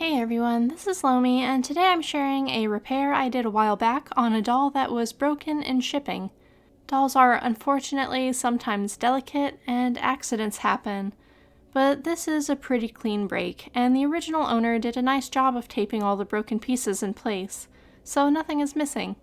Hey everyone, this is Lomi, and today I'm sharing a repair I did a while back on a doll that was broken in shipping. Dolls are unfortunately sometimes delicate and accidents happen, but this is a pretty clean break, and the original owner did a nice job of taping all the broken pieces in place, so nothing is missing.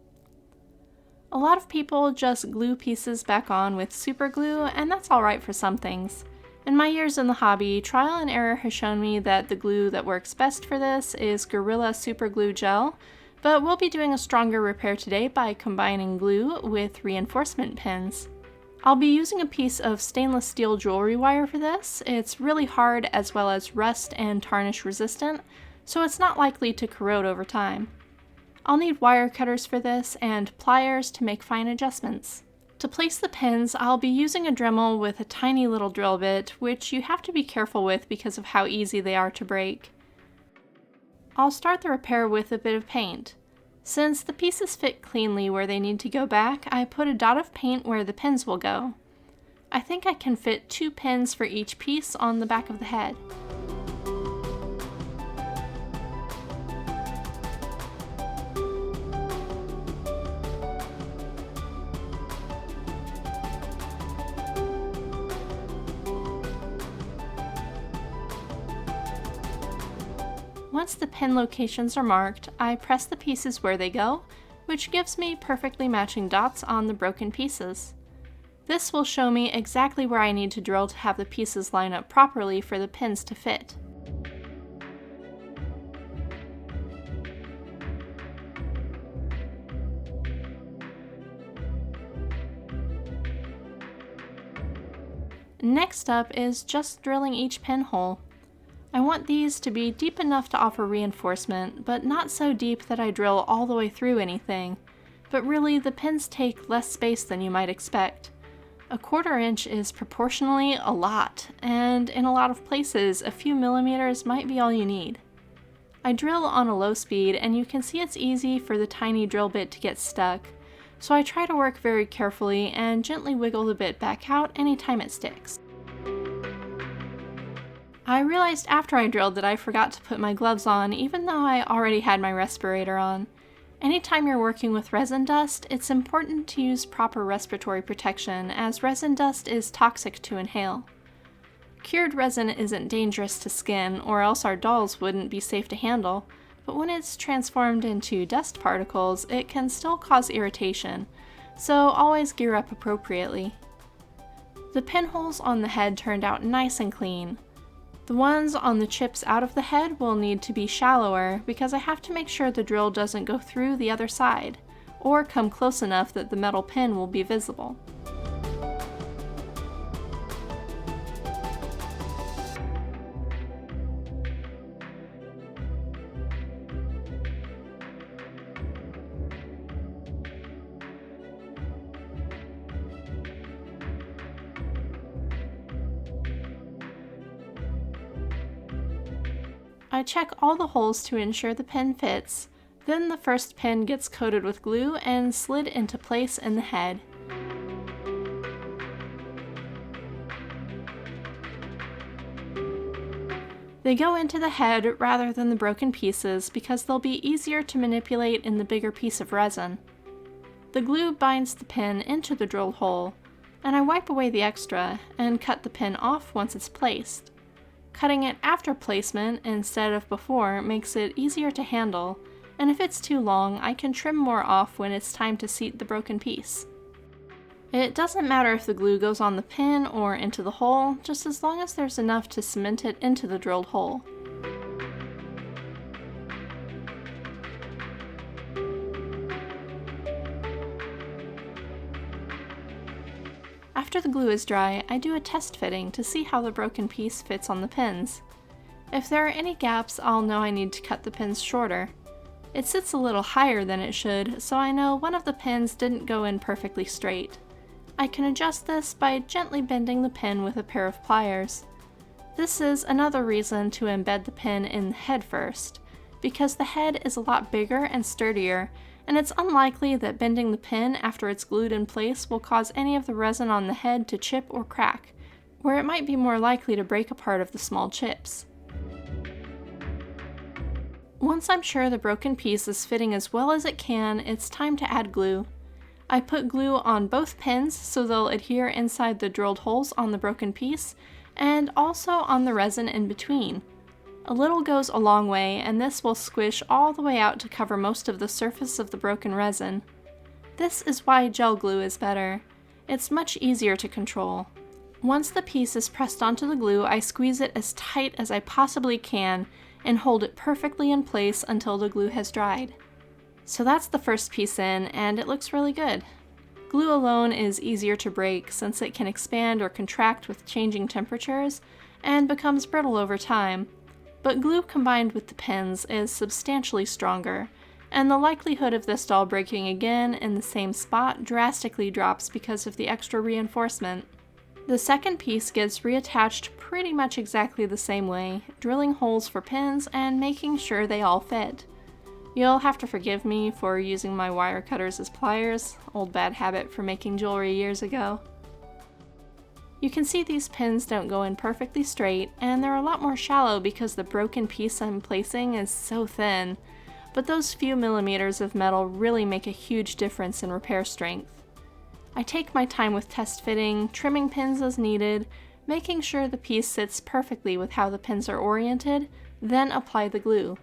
A lot of people just glue pieces back on with super glue, and that's alright for some things. In my years in the hobby, trial and error has shown me that the glue that works best for this is Gorilla Super Glue Gel, but we'll be doing a stronger repair today by combining glue with reinforcement pins. I'll be using a piece of stainless steel jewelry wire for this. It's really hard as well as rust and tarnish resistant, so it's not likely to corrode over time. I'll need wire cutters for this and pliers to make fine adjustments. To place the pins, I'll be using a Dremel with a tiny little drill bit, which you have to be careful with because of how easy they are to break. I'll start the repair with a bit of paint. Since the pieces fit cleanly where they need to go back, I put a dot of paint where the pins will go. I think I can fit 2 pins for each piece on the back of the head. Once the pin locations are marked, I press the pieces where they go, which gives me perfectly matching dots on the broken pieces. This will show me exactly where I need to drill to have the pieces line up properly for the pins to fit. Next up is just drilling each pinhole. I want these to be deep enough to offer reinforcement, but not so deep that I drill all the way through anything. But really, the pins take less space than you might expect. A 1/4 inch is proportionally a lot, and in a lot of places, a few millimeters might be all you need. I drill on a low speed, and you can see it's easy for the tiny drill bit to get stuck, so I try to work very carefully and gently wiggle the bit back out anytime it sticks. I realized after I drilled that I forgot to put my gloves on, even though I already had my respirator on. Anytime you're working with resin dust, it's important to use proper respiratory protection, as resin dust is toxic to inhale. Cured resin isn't dangerous to skin, or else our dolls wouldn't be safe to handle, but when it's transformed into dust particles, it can still cause irritation, so always gear up appropriately. The pinholes on the head turned out nice and clean. The ones on the chips out of the head will need to be shallower because I have to make sure the drill doesn't go through the other side, or come close enough that the metal pin will be visible. I check all the holes to ensure the pin fits, then the first pin gets coated with glue and slid into place in the head. They go into the head rather than the broken pieces because they'll be easier to manipulate in the bigger piece of resin. The glue binds the pin into the drilled hole, and I wipe away the extra and cut the pin off once it's placed. Cutting it after placement instead of before makes it easier to handle, and if it's too long, I can trim more off when it's time to seat the broken piece. It doesn't matter if the glue goes on the pin or into the hole, just as long as there's enough to cement it into the drilled hole. After the glue is dry, I do a test fitting to see how the broken piece fits on the pins. If there are any gaps, I'll know I need to cut the pins shorter. It sits a little higher than it should, so I know one of the pins didn't go in perfectly straight. I can adjust this by gently bending the pin with a pair of pliers. This is another reason to embed the pin in the head first, because the head is a lot bigger and sturdier, and it's unlikely that bending the pin after it's glued in place will cause any of the resin on the head to chip or crack, where it might be more likely to break a part of the small chips. Once I'm sure the broken piece is fitting as well as it can, it's time to add glue. I put glue on both pins so they'll adhere inside the drilled holes on the broken piece, and also on the resin in between. A little goes a long way, and this will squish all the way out to cover most of the surface of the broken resin. This is why gel glue is better. It's much easier to control. Once the piece is pressed onto the glue, I squeeze it as tight as I possibly can and hold it perfectly in place until the glue has dried. So that's the first piece in, and it looks really good. Glue alone is easier to break since it can expand or contract with changing temperatures and becomes brittle over time. But glue combined with the pins is substantially stronger, and the likelihood of this doll breaking again in the same spot drastically drops because of the extra reinforcement. The second piece gets reattached pretty much exactly the same way, drilling holes for pins and making sure they all fit. You'll have to forgive me for using my wire cutters as pliers, old bad habit from making jewelry years ago. You can see these pins don't go in perfectly straight, and they're a lot more shallow because the broken piece I'm placing is so thin, but those few millimeters of metal really make a huge difference in repair strength. I take my time with test fitting, trimming pins as needed, making sure the piece sits perfectly with how the pins are oriented, then apply the glue.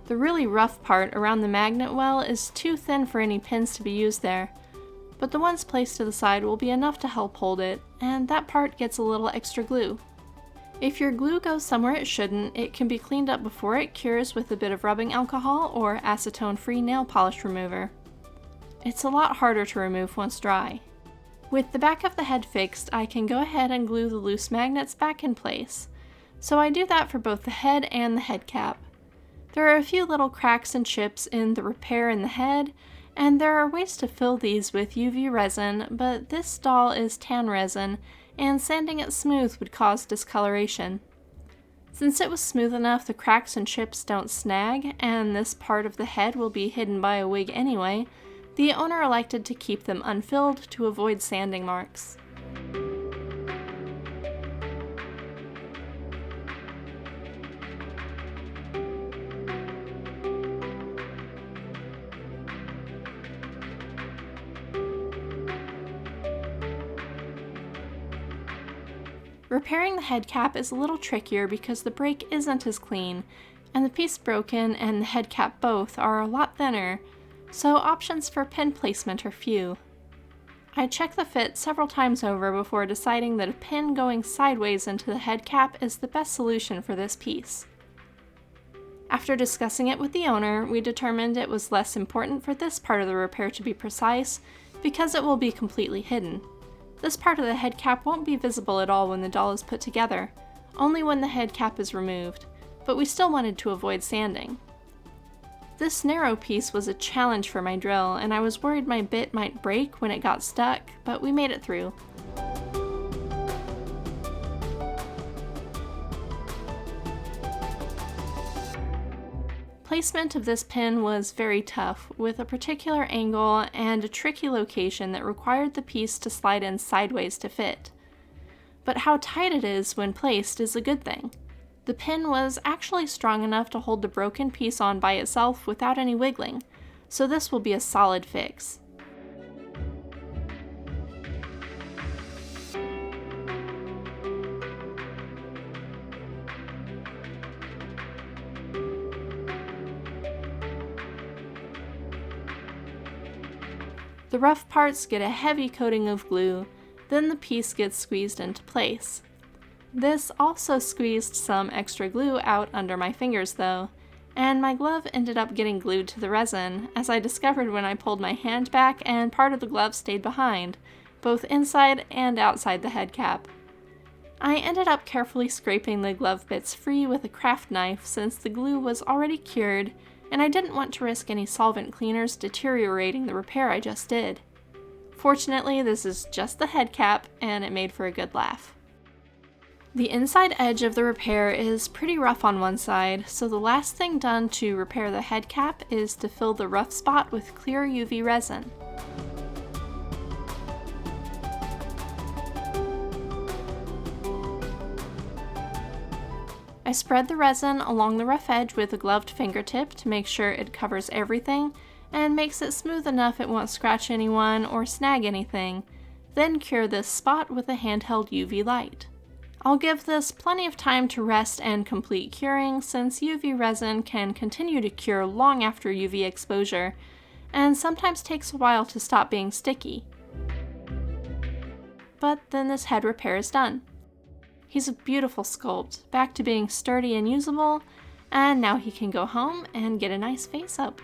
The really rough part around the magnet well is too thin for any pins to be used there, but the ones placed to the side will be enough to help hold it, and that part gets a little extra glue. If your glue goes somewhere it shouldn't, it can be cleaned up before it cures with a bit of rubbing alcohol or acetone-free nail polish remover. It's a lot harder to remove once dry. With the back of the head fixed, I can go ahead and glue the loose magnets back in place. So I do that for both the head and the head cap. There are a few little cracks and chips in the repair in the head, and there are ways to fill these with UV resin, but this doll is tan resin, and sanding it smooth would cause discoloration. Since it was smooth enough the cracks and chips don't snag, and this part of the head will be hidden by a wig anyway, the owner elected to keep them unfilled to avoid sanding marks. Repairing the head cap is a little trickier because the break isn't as clean, and the piece broken and the head cap both are a lot thinner, so options for pin placement are few. I check the fit several times over before deciding that a pin going sideways into the head cap is the best solution for this piece. After discussing it with the owner, we determined it was less important for this part of the repair to be precise because it will be completely hidden. This part of the head cap won't be visible at all when the doll is put together, only when the head cap is removed, but we still wanted to avoid sanding. This narrow piece was a challenge for my drill, and I was worried my bit might break when it got stuck, but we made it through. Placement of this pin was very tough, with a particular angle and a tricky location that required the piece to slide in sideways to fit. But how tight it is when placed is a good thing. The pin was actually strong enough to hold the broken piece on by itself without any wiggling, so this will be a solid fix. The rough parts get a heavy coating of glue, then the piece gets squeezed into place. This also squeezed some extra glue out under my fingers though, and my glove ended up getting glued to the resin, as I discovered when I pulled my hand back and part of the glove stayed behind, both inside and outside the head cap. I ended up carefully scraping the glove bits free with a craft knife since the glue was already cured, and I didn't want to risk any solvent cleaners deteriorating the repair I just did. Fortunately, this is just the head cap, and it made for a good laugh. The inside edge of the repair is pretty rough on one side, so the last thing done to repair the head cap is to fill the rough spot with clear UV resin. I spread the resin along the rough edge with a gloved fingertip to make sure it covers everything and makes it smooth enough it won't scratch anyone or snag anything, then cure this spot with a handheld UV light. I'll give this plenty of time to rest and complete curing since UV resin can continue to cure long after UV exposure and sometimes takes a while to stop being sticky. But then this head repair is done. He's a beautiful sculpt, back to being sturdy and usable, and now he can go home and get a nice face up.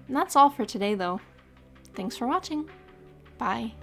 And that's all for today though. Thanks for watching. Bye.